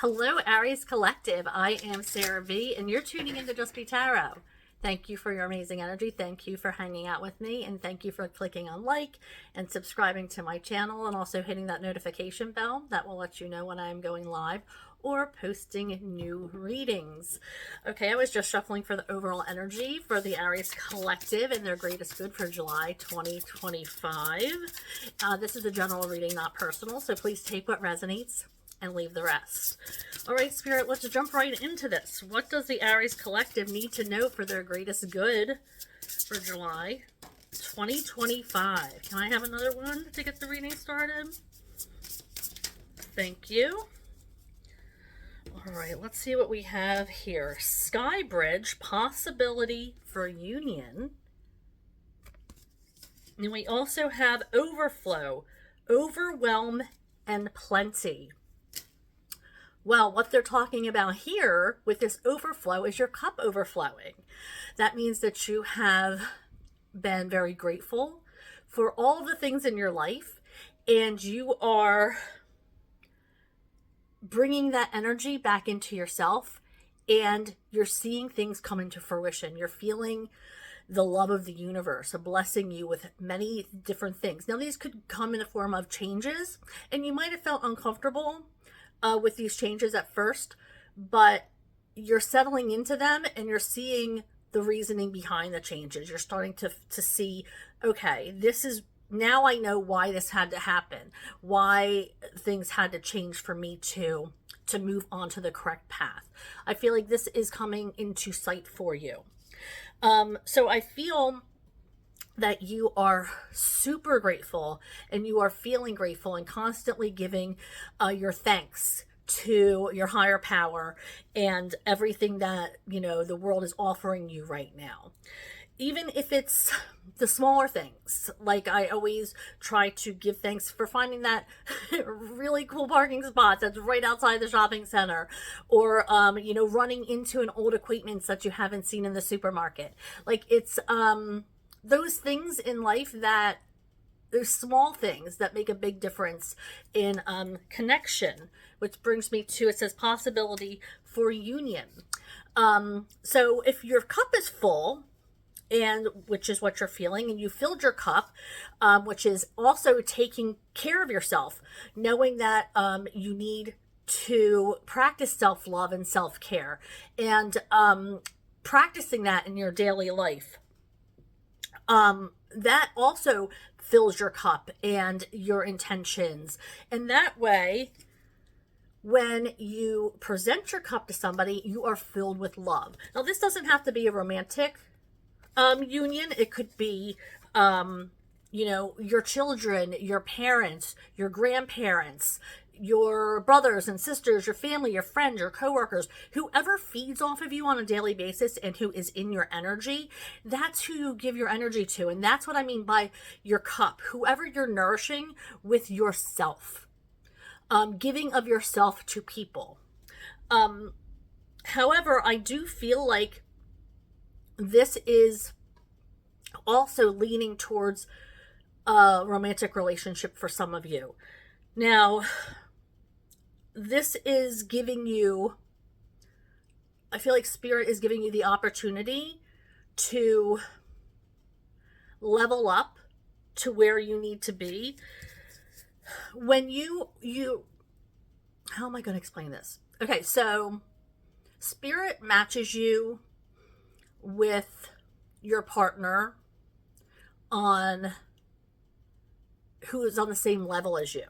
Hello, Aries Collective. I am Sarah B, and you're tuning into Just Be Tarot. Thank you for your amazing energy. Thank you for hanging out with me, and thank you for clicking on like and subscribing to my channel, and also hitting that notification bell that will let you know when I'm going live or posting new readings. Okay, I was just shuffling for the overall energy for the Aries Collective and their greatest good for July 2025. This is a general reading, not personal, so please take what resonates and leave the rest. All right, Spirit, let's jump right into this. What does the Aries Collective need to know for their greatest good for July 2025? Can I have another one to get the reading started? Thank you. All right, let's see what we have here. Sky Bridge, possibility for union. And we also have overflow, overwhelm, and plenty. Well, what they're talking about here with this overflow is your cup overflowing. That means that you have been very grateful for all of the things in your life, and you are bringing that energy back into yourself, and you're seeing things come into fruition. You're feeling the love of the universe, blessing you with many different things. Now, these could come in the form of changes, and you might have felt uncomfortable with these changes at first, but you're settling into them and you're seeing the reasoning behind the changes. You're starting to see, okay, this is, now I know why this had to happen, why things had to change for me to move on to the correct path. I feel like this is coming into sight for you. So I feel that you are super grateful, and you are feeling grateful and constantly giving your thanks to your higher power and everything that, you know, the world is offering you right now. Even if it's the smaller things, like I always try to give thanks for finding that really cool parking spot that's right outside the shopping center, or, you know, running into an old acquaintance that you haven't seen in the supermarket. Like, it's, those things in life, that there's small things that make a big difference in connection, which brings me to, it says possibility for union. So if your cup is full, and which is what you're feeling, and you filled your cup, which is also taking care of yourself, knowing that you need to practice self-love and self-care, and practicing that in your daily life. That also fills your cup and your intentions. And that way, when you present your cup to somebody, you are filled with love. Now, this doesn't have to be a romantic union. It could be, you know, your children, your parents, your grandparents, your brothers and sisters, your family, your friends, your coworkers, whoever feeds off of you on a daily basis and who is in your energy, that's who you give your energy to. And that's what I mean by your cup. Whoever you're nourishing with yourself, giving of yourself to people. However, I do feel like this is also leaning towards a romantic relationship for some of you. Now, this is giving you, I feel like Spirit is giving you the opportunity to level up to where you need to be. When you how am I going to explain this? Okay, so Spirit matches you with your partner on who is on the same level as you.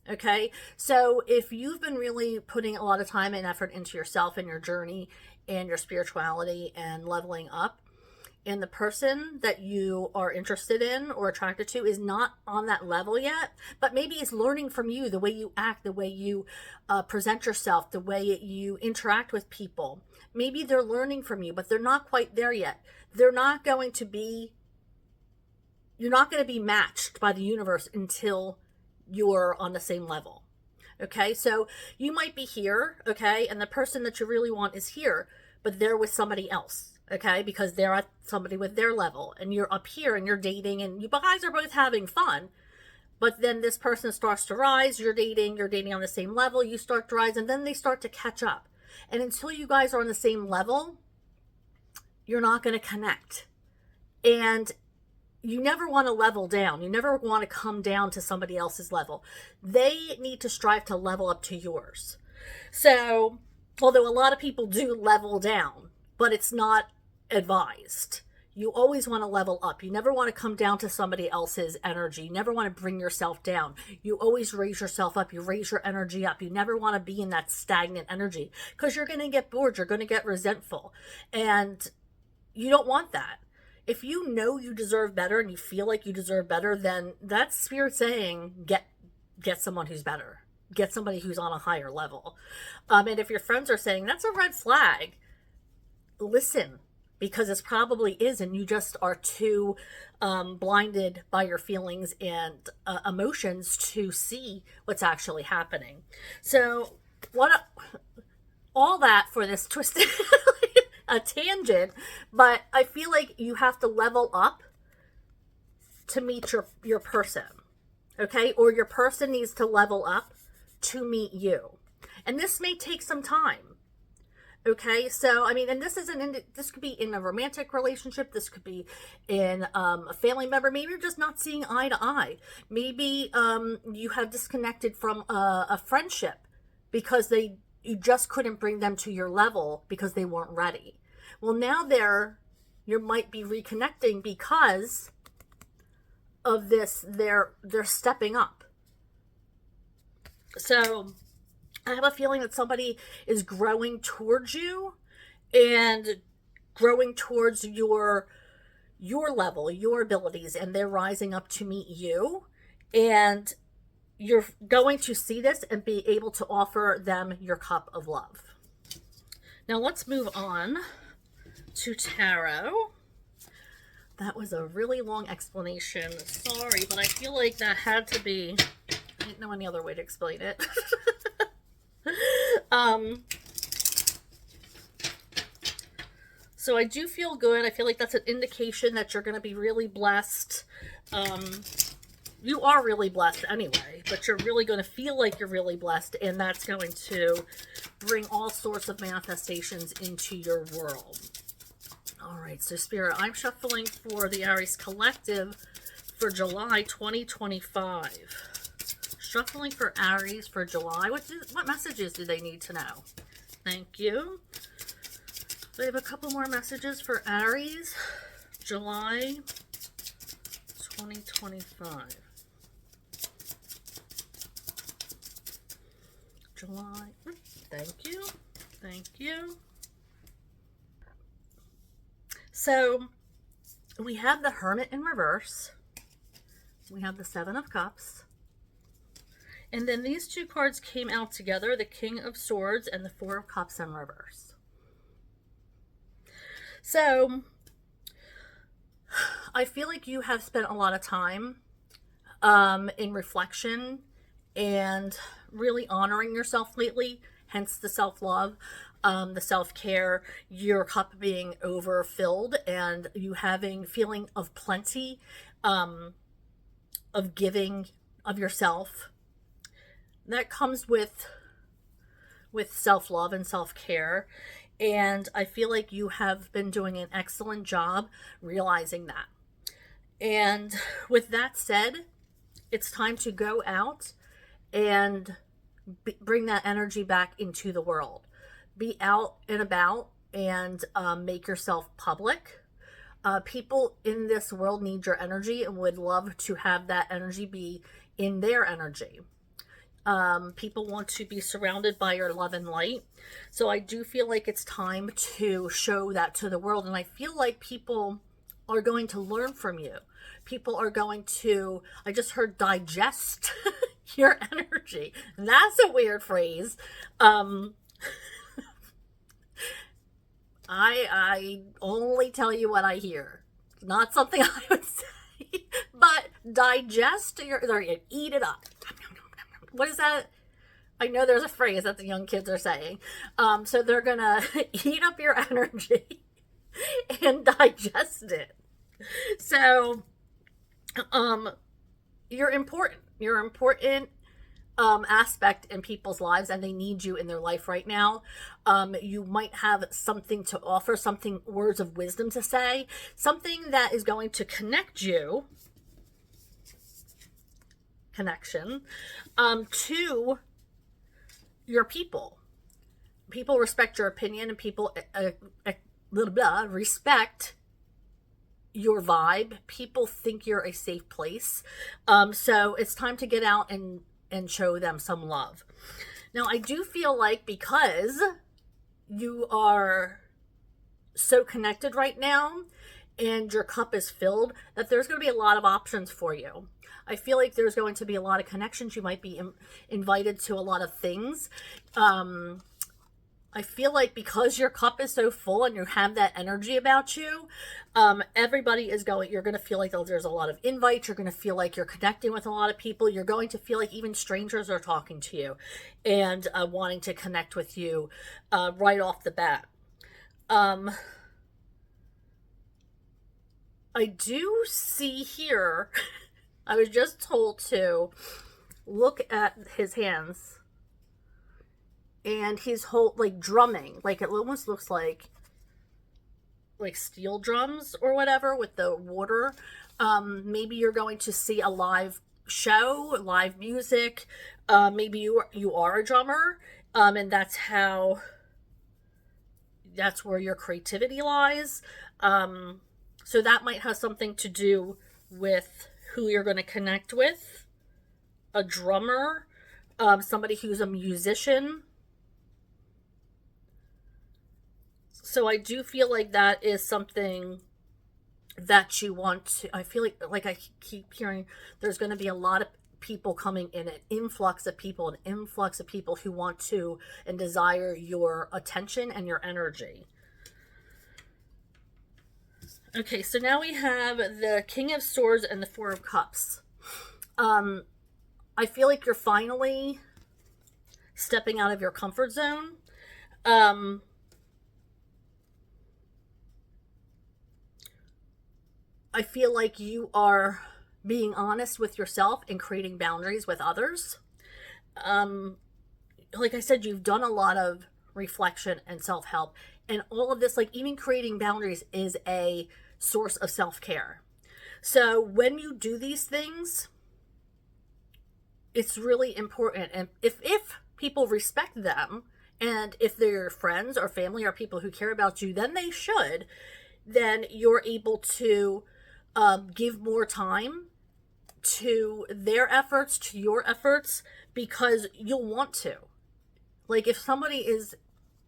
Okay, so if you've been really putting a lot of time and effort into yourself and your journey and your spirituality and leveling up, and the person that you are interested in or attracted to is not on that level yet, but maybe is learning from you, the way you act, the way you present yourself, the way you interact with people. Maybe they're learning from you, but they're not quite there yet. You're not going to be matched by the universe until you're on the same level. Okay, so you might be here, okay, and the person that you really want is here, but they're with somebody else, okay, because they're at somebody with their level, and you're up here and you're dating, and you guys are both having fun, But then this person starts to rise, you're dating on the same level, you start to rise, and then they start to catch up. And until you guys are on the same level, you're not going to connect. And you never want to level down. You never want to come down to somebody else's level. They need to strive to level up to yours. So, although a lot of people do level down, but it's not advised. You always want to level up. You never want to come down to somebody else's energy. You never want to bring yourself down. You always raise yourself up. You raise your energy up. You never want to be in that stagnant energy because you're going to get bored. You're going to get resentful. And you don't want that. If you know you deserve better and you feel like you deserve better, then that's spirit saying, get someone who's better. Get somebody who's on a higher level. And if your friends are saying, that's a red flag, listen. Because it probably is, and you just are too blinded by your feelings and emotions to see what's actually happening. So, all that for this twisted a tangent, but I feel like you have to level up to meet your person, okay? Or your person needs to level up to meet you, and this may take some time. Okay, so I mean, and this could be in a romantic relationship. This could be in a family member. Maybe you're just not seeing eye to eye. Maybe you have disconnected from a friendship because you just couldn't bring them to your level because they weren't ready. Well, now you might be reconnecting because of this. They're stepping up. So I have a feeling that somebody is growing towards you and growing towards your level, your abilities, and they're rising up to meet you. And you're going to see this and be able to offer them your cup of love. Now let's move on to tarot. That was a really long explanation. Sorry, but I feel like that had to be. I didn't know any other way to explain it. So I do feel good. I feel like that's an indication that you're going to be really blessed. You are really blessed anyway, but you're really going to feel like you're really blessed, and that's going to bring all sorts of manifestations into your world. All right, so Spirit, I'm shuffling for the Aries Collective for July 2025. Shuffling for Aries for July. What messages do they need to know? Thank you. We have a couple more messages for Aries, July 2025. July. Thank you. Thank you. So we have the Hermit in reverse. We have the Seven of Cups. And then these two cards came out together, the King of Swords and the Four of Cups in reverse. So I feel like you have spent a lot of time in reflection and really honoring yourself lately, hence the self-love, the self-care, your cup being overfilled, and you having feeling of plenty, of giving of yourself. That comes with self-love and self-care. And I feel like you have been doing an excellent job realizing that. And with that said, it's time to go out and bring that energy back into the world. Be out and about and make yourself public. People in this world need your energy and would love to have that energy be in their energy. People want to be surrounded by your love and light. So I do feel like it's time to show that to the world. And I feel like people are going to learn from you. People are going to, I just heard, digest your energy. That's a weird phrase. I only tell you what I hear. Not something I would say. But digest or eat it up. What is that? I know there's a phrase that the young kids are saying. So they're going to eat up your energy and digest it. So, you're important. You're an important aspect in people's lives, and they need you in their life right now. You might have something to offer, something, words of wisdom to say, something that is going to connect you, connection, to your people. People respect your opinion, and people respect your vibe. People think you're a safe place. So it's time to get out and show them some love. Now, I do feel like because you are so connected right now and your cup is filled, that there's going to be a lot of options for you. I feel like there's going to be a lot of connections. You might be invited to a lot of things. I feel like because your cup is so full and you have that energy about you, everybody is going, you're going to feel like there's a lot of invites. You're going to feel like you're connecting with a lot of people. You're going to feel like even strangers are talking to you and wanting to connect with you right off the bat. I do see here, I was just told to look at his hands, and he's like drumming, like it almost looks like steel drums or whatever with the water. Maybe you're going to see a live show, live music. Maybe you are a drummer, and that's where your creativity lies. So that might have something to do with who you're going to connect with. A drummer, somebody who's a musician. So I do feel like that is something that you want to, I feel like I keep hearing there's going to be a lot of people coming in, an influx of people who want to and desire your attention and your energy. Okay, so now we have the King of Swords and the Four of Cups. I feel like you're finally stepping out of your comfort zone. I feel like you are being honest with yourself and creating boundaries with others. Like I said, you've done a lot of reflection and self-help, and all of this, like even creating boundaries, is a source of self-care. So when you do these things, it's really important. And if people respect them, and if they're friends or family or people who care about you, then they should, then you're able to give more time to their efforts, to your efforts, because you'll want to. Like if somebody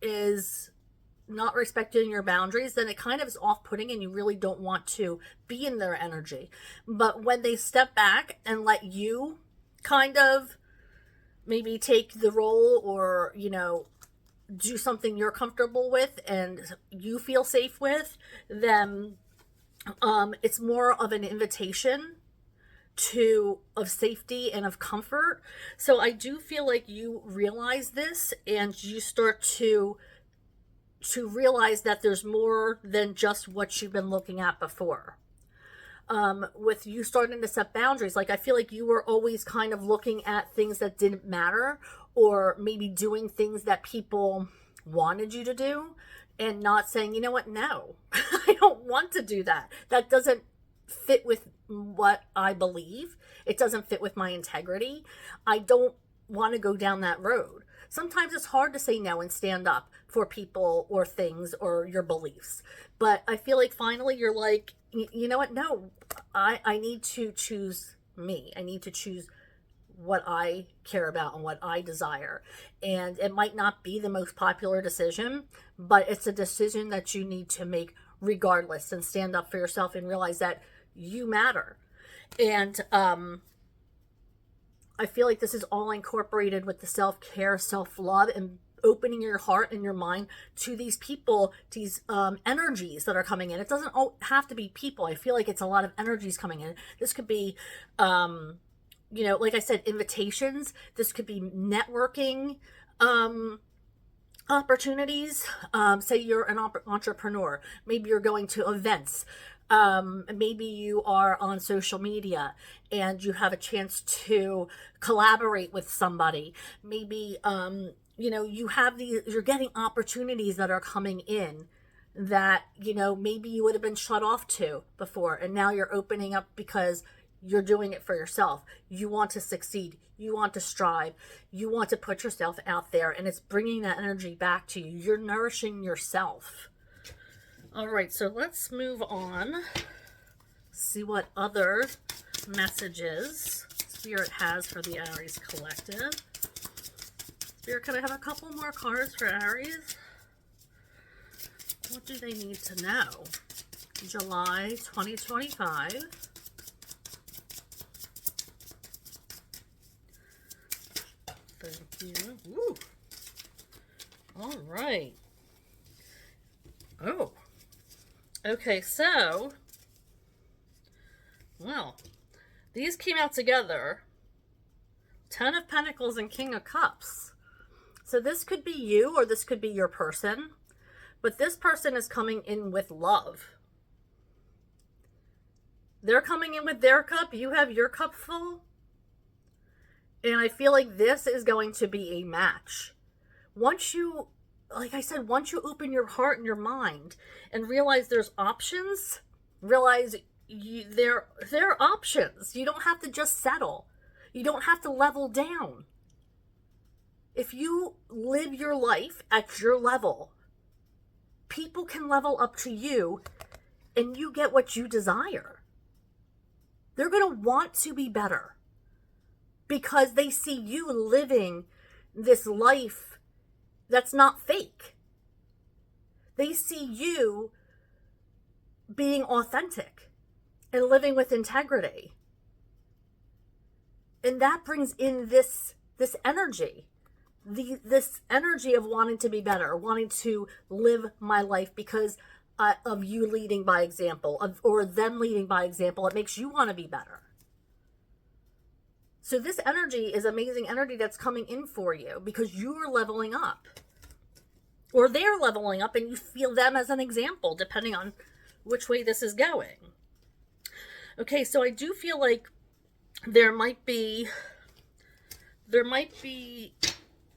is not respecting your boundaries, then it kind of is off-putting and you really don't want to be in their energy. But when they step back and let you kind of maybe take the role, or do something you're comfortable with and you feel safe with, then it's more of an invitation of safety and of comfort. So I do feel like you realize this, and you start to realize that there's more than just what you've been looking at before. With you starting to set boundaries, like I feel like you were always kind of looking at things that didn't matter, or maybe doing things that people wanted you to do, and not saying, you know what, no, I don't want to do that. That doesn't fit with what I believe. It doesn't fit with my integrity. I don't want to go down that road. Sometimes it's hard to say no and stand up for people or things or your beliefs. But I feel like finally you're like, you know what? No, I need to choose me. I need to choose what I care about and what I desire. And it might not be the most popular decision, but it's a decision that you need to make regardless, and stand up for yourself and realize that you matter. And I feel like this is all incorporated with the self-care, self-love, and opening your heart and your mind to these people, these energies that are coming in. It doesn't have to be people. I feel like it's a lot of energies coming in. This could be, like I said, invitations. This could be networking opportunities. Say you're an entrepreneur. Maybe you're going to events. Maybe you are on social media and you have a chance to collaborate with somebody. Maybe, you have you're getting opportunities that are coming in that, maybe you would have been shut off to before. And now you're opening up because you're doing it for yourself. You want to succeed. You want to strive. You want to put yourself out there, and it's bringing that energy back to you. You're nourishing yourself. All right, so let's move on. See what other messages Spirit has for the Aries collective. Spirit, can I have a couple more cards for Aries? What do they need to know? July 2025. Thank you. Woo. All right. Oh. Okay, so, well, these came out together. 10 of Pentacles and King of Cups. So this could be you or this could be your person. But this person is coming in with love. They're coming in with their cup. You have your cup full. And I feel like this is going to be a match. Once you, like I said, once you open your heart and your mind and realize there's options, realize there are options. You don't have to just settle. You don't have to level down. If you live your life at your level, people can level up to you and you get what you desire. They're going to want to be better because they see you living this life that's not fake. They see you being authentic and living with integrity. And that brings in this energy. This energy of wanting to be better, wanting to live my life because of you leading by example, or them leading by example. It makes you want to be better. So this energy is amazing energy that's coming in for you because you are leveling up. Or they're leveling up and you feel them as an example, depending on which way this is going. Okay, so I do feel like there might be,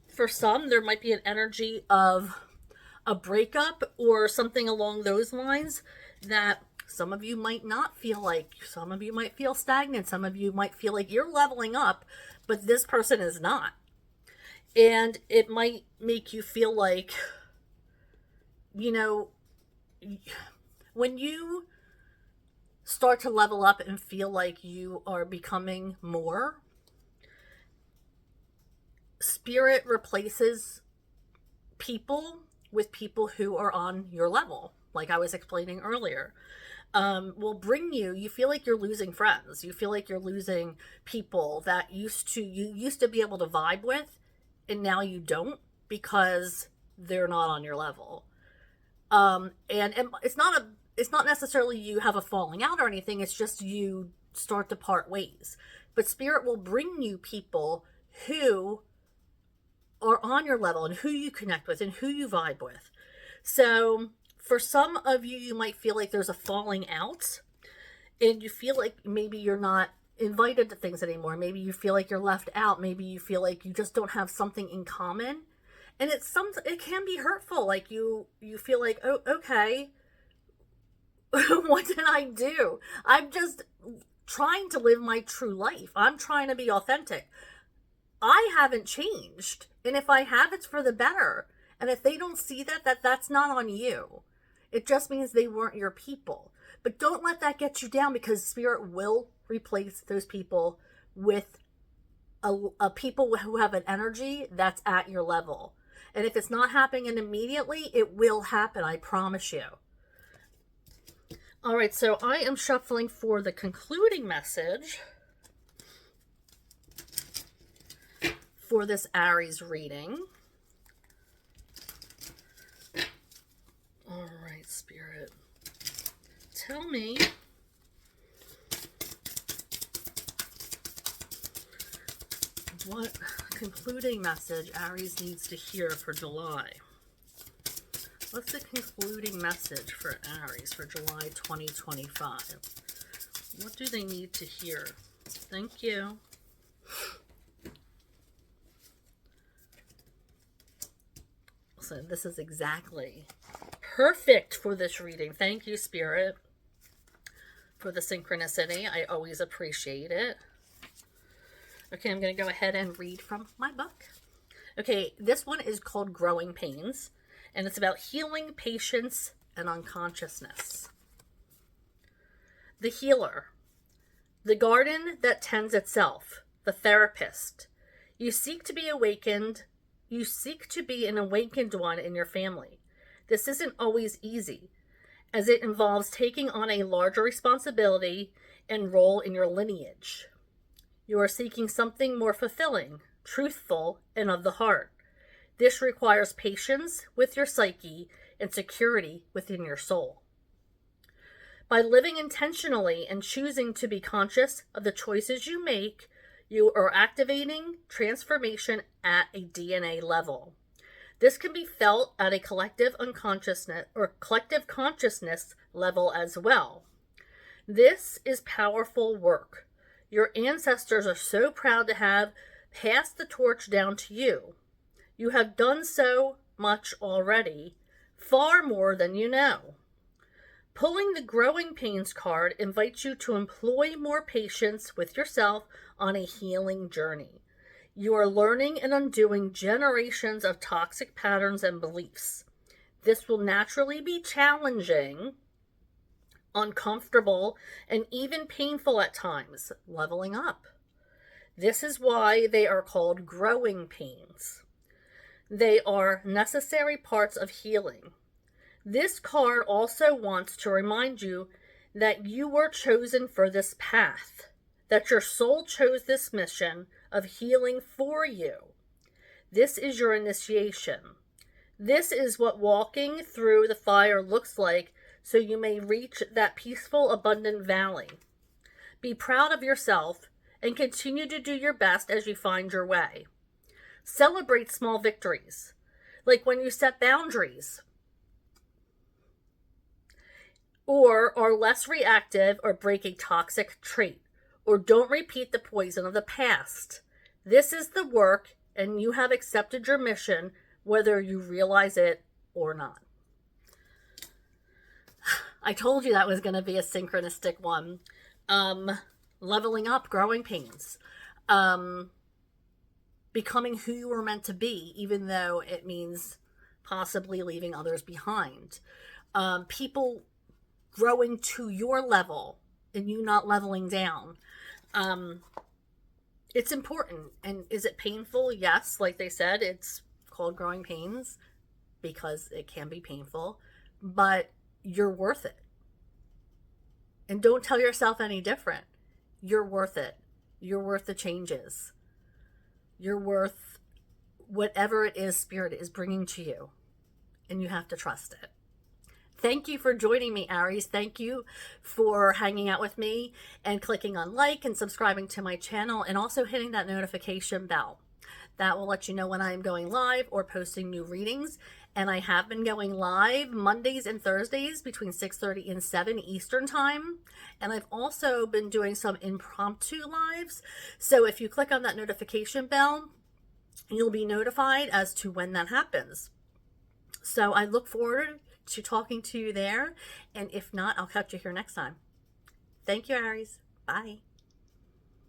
for some, there might be an energy of a breakup or something along those lines that some of you might not feel like. Some of you might feel stagnant. Some of you might feel like you're leveling up, but this person is not. And it might make you feel like, when you start to level up and feel like you are becoming more, Spirit replaces people with people who are on your level, like I was explaining earlier. Will bring you feel like you're losing friends. You feel like you're losing people that you used to be able to vibe with, and now you don't because they're not on your level. And it's not necessarily you have a falling out or anything. It's just you start to part ways. But Spirit will bring you people who are on your level and who you connect with and who you vibe with. So for some of you, you might feel like there's a falling out and you feel like maybe you're not invited to things anymore. Maybe you feel like you're left out. Maybe you feel like you just don't have something in common. And it can be hurtful. Like you feel like, oh, okay, what did I do? I'm just trying to live my true life. I'm trying to be authentic. I haven't changed. And if I have, it's for the better. And if they don't see that's not on you. It just means they weren't your people. But don't let that get you down because Spirit will replace those people with a people who have an energy that's at your level. And if it's not happening immediately, it will happen. I promise you. All right, so I am shuffling for the concluding message for this Aries reading. All right, Spirit, tell me what concluding message Aries needs to hear for July What's the concluding message for Aries for July 2025? What do they need to hear? Thank you. So this is exactly perfect for this reading. Thank you, Spirit, for the synchronicity. I always appreciate it. Okay, I'm going to go ahead and read from my book. Okay, this one is called Growing Pains, and it's about healing, patience, and unconsciousness. The healer. The garden that tends itself. The therapist. You seek to be awakened. You seek to be an awakened one in your family. This isn't always easy, as it involves taking on a larger responsibility and role in your lineage. You are seeking something more fulfilling, truthful, and of the heart. This requires patience with your psyche and security within your soul. By living intentionally and choosing to be conscious of the choices you make, you are activating transformation at a DNA level. This can be felt at a collective unconsciousness or collective consciousness level as well. This is powerful work. Your ancestors are so proud to have passed the torch down to you. You have done so much already, far more than you know. Pulling the Growing Pains card invites you to employ more patience with yourself on a healing journey. You are learning and undoing generations of toxic patterns and beliefs. This will naturally be challenging, uncomfortable, and even painful at times, leveling up. This is why they are called growing pains. They are necessary parts of healing. This card also wants to remind you that you were chosen for this path, that your soul chose this mission of healing for you. This is your initiation. This is what walking through the fire looks like, so you may reach that peaceful, abundant valley. Be proud of yourself and continue to do your best as you find your way. Celebrate small victories, like when you set boundaries, or are less reactive, or break a toxic trait, or don't repeat the poison of the past. This is the work, and you have accepted your mission, whether you realize it or not. I told you that was going to be a synchronistic one. Leveling up, growing pains. Becoming who you were meant to be, even though it means possibly leaving others behind. People growing to your level and you not leveling down. It's important. And is it painful? Yes. Like they said, it's called Growing Pains because it can be painful, but you're worth it. And don't tell yourself any different. You're worth it. You're worth the changes. You're worth whatever it is Spirit is bringing to you. And you have to trust it. Thank you for joining me, Aries. Thank you for hanging out with me and clicking on like and subscribing to my channel, and also hitting that notification bell. That will let you know when I'm going live or posting new readings. And I have been going live Mondays and Thursdays between 6:30 and 7 Eastern time. And I've also been doing some impromptu lives. So if you click on that notification bell, you'll be notified as to when that happens. So I look forward to talking to you there. And if not, I'll catch you here next time. Thank you, Aries. Bye.